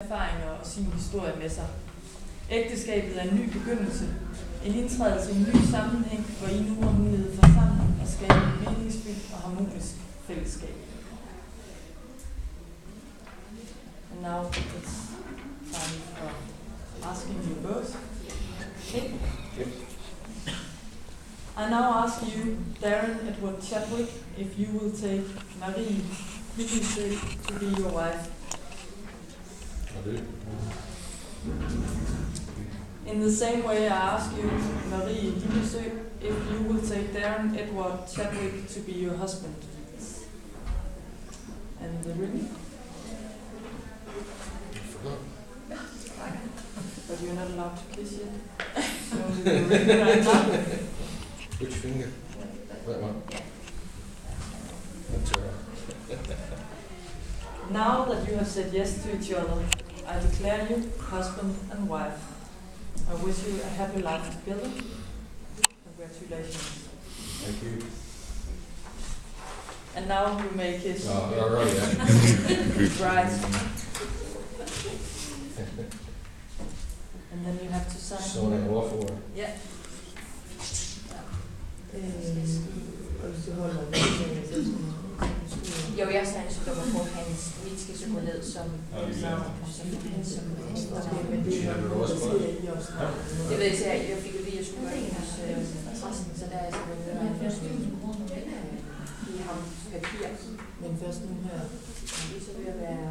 erfaringer og sin historie med sig. Ægteskabet er en ny begyndelse, en indtrædelse i en ny sammenhæng, hvor I nu har mulighed for sammen at skabe et meningsfyldt og harmonisk fællesskab. And now it's time for asking you both. Okay? I now ask you, Darren Edward Chadwick, if you will take Marie Hüttensø to be your wife. In the same way, I ask you, Marie Hüttensø, if you will take Darren Edward Chadwick to be your husband. And the ring? But you're not allowed to kiss yet. So the ring right now. Which finger? That one? That's alright. Now that you have said yes to each other, I declare you husband and wife. I wish you a happy life together. Congratulations. Thank you. And now you may kiss. Oh, alright, yeah. Right. And then you have to sign. Someone in law for it. Yeah. Jo, jeg sagde, så kommer på hans, vi skal så gå ned som jeg ved ikke, jeg fik jo lige, at jeg skulle gøre det hos præsten, så der er jeg selvfølgelig først i ham papir. Men først nu her. Så vil jeg være